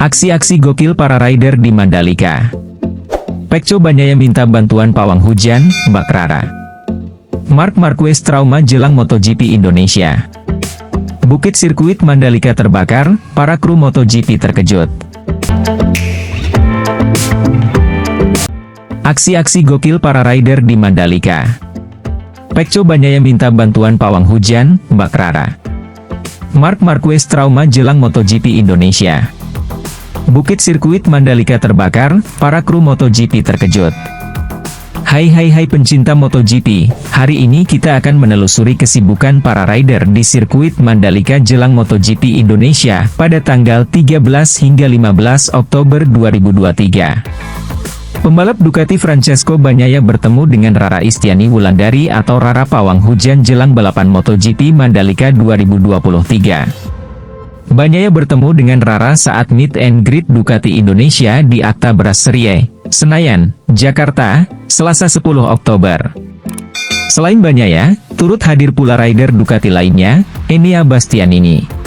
Aksi-aksi gokil para rider di Mandalika. Pecco Bagnaia minta bantuan pawang hujan, Mbak Rara. Marc Marquez trauma jelang MotoGP Indonesia. Bukit sirkuit Mandalika terbakar, para kru MotoGP terkejut. Aksi-aksi gokil para rider di Mandalika. Pecco Bagnaia minta bantuan pawang hujan, Mbak Rara. Marc Marquez trauma jelang MotoGP Indonesia. Bukit sirkuit Mandalika terbakar, para kru MotoGP terkejut. Hai pencinta MotoGP, hari ini kita akan menelusuri kesibukan para rider di sirkuit Mandalika jelang MotoGP Indonesia pada tanggal 13 hingga 15 Oktober 2023. Pembalap Ducati Francesco Bagnaia bertemu dengan Rara Istiani Wulandari atau Rara Pawang Hujan jelang balapan MotoGP Mandalika 2023. Bagnaia bertemu dengan Rara saat meet and greet Ducati Indonesia di Akta Brasserie, Senayan, Jakarta, Selasa 10 Oktober. Selain Bagnaia, turut hadir pula rider Ducati lainnya, Enea Bastianini.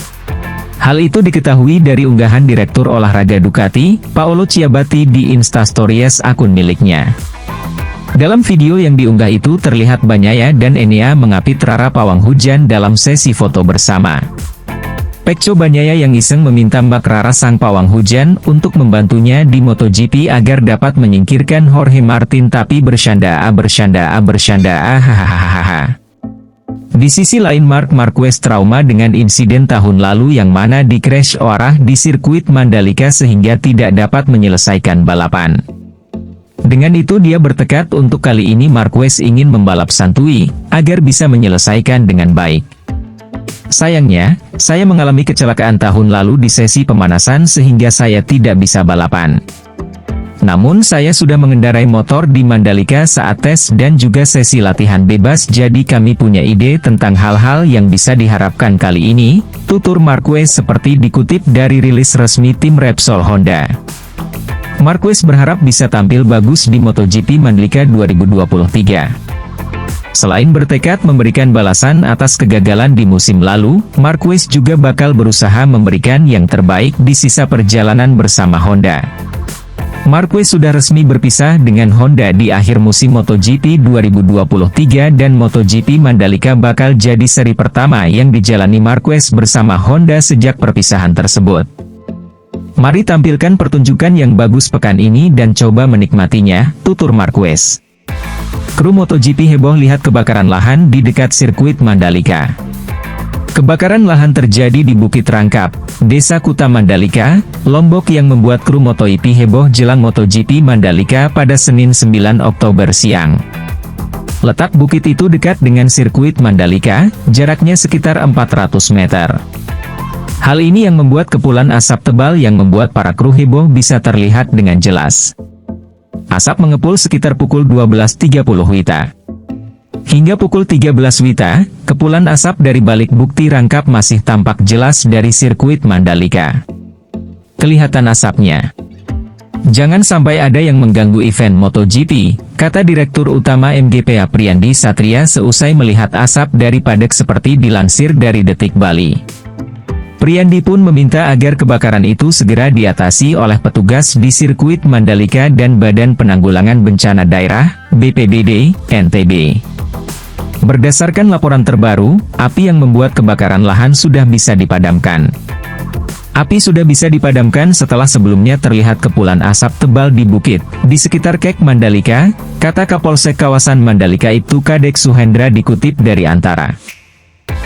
Hal itu diketahui dari unggahan Direktur Olahraga Ducati, Paolo Ciabatti di Instastories akun miliknya. Dalam video yang diunggah itu terlihat Bagnaia dan Enea mengapit Rara Pawang Hujan dalam sesi foto bersama. Pecco Bagnaia yang iseng meminta Mbak Rara sang pawang hujan untuk membantunya di MotoGP agar dapat menyingkirkan Jorge Martin tapi bercanda hahaha. Di sisi lain Marc Marquez trauma dengan insiden tahun lalu yang mana di crash arah di sirkuit Mandalika sehingga tidak dapat menyelesaikan balapan. Dengan itu dia bertekad untuk kali ini Marquez ingin membalap santuy, agar bisa menyelesaikan dengan baik. Sayangnya, saya mengalami kecelakaan tahun lalu di sesi pemanasan sehingga saya tidak bisa balapan. Namun saya sudah mengendarai motor di Mandalika saat tes dan juga sesi latihan bebas jadi kami punya ide tentang hal-hal yang bisa diharapkan kali ini, tutur Marquez seperti dikutip dari rilis resmi tim Repsol Honda. Marquez berharap bisa tampil bagus di MotoGP Mandalika 2023. Selain bertekad memberikan balasan atas kegagalan di musim lalu, Marquez juga bakal berusaha memberikan yang terbaik di sisa perjalanan bersama Honda. Marquez sudah resmi berpisah dengan Honda di akhir musim MotoGP 2023 dan MotoGP Mandalika bakal jadi seri pertama yang dijalani Marquez bersama Honda sejak perpisahan tersebut. Mari tampilkan pertunjukan yang bagus pekan ini dan coba menikmatinya, tutur Marquez. Kru MotoGP heboh lihat kebakaran lahan di dekat sirkuit Mandalika. Kebakaran lahan terjadi di Bukit Rangkap, Desa Kuta Mandalika, Lombok yang membuat kru MotoGP heboh jelang MotoGP Mandalika pada Senin 9 Oktober siang. Letak bukit itu dekat dengan sirkuit Mandalika, jaraknya sekitar 400 meter. Hal ini yang membuat kepulan asap tebal yang membuat para kru heboh bisa terlihat dengan jelas. Asap mengepul sekitar pukul 12.30 WITA. Hingga pukul 13 WITA, kepulan asap dari balik bukti rangkap masih tampak jelas dari sirkuit Mandalika. Kelihatan asapnya. Jangan sampai ada yang mengganggu event MotoGP, kata Direktur Utama MGP Apriyandi Satria seusai melihat asap dari padek seperti dilansir dari Detik Bali. Priyandi pun meminta agar kebakaran itu segera diatasi oleh petugas di sirkuit Mandalika dan Badan Penanggulangan Bencana Daerah, BPBD, NTB. Berdasarkan laporan terbaru, api yang membuat kebakaran lahan sudah bisa dipadamkan. Api sudah bisa dipadamkan setelah sebelumnya terlihat kepulan asap tebal di bukit, di sekitar Kek Mandalika, kata Kapolsek kawasan Mandalika Ibtu Kadek Suhendra dikutip dari Antara.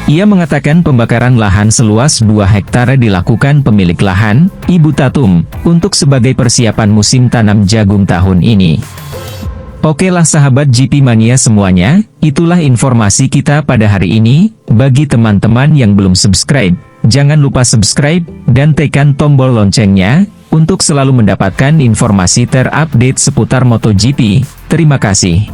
Ia mengatakan pembakaran lahan seluas 2 hektare dilakukan pemilik lahan, Ibu Tatum, untuk sebagai persiapan musim tanam jagung tahun ini. Oke lah sahabat GP Mania semuanya, itulah informasi kita pada hari ini. Bagi teman-teman yang belum subscribe, jangan lupa subscribe, dan tekan tombol loncengnya, untuk selalu mendapatkan informasi terupdate seputar MotoGP. Terima kasih.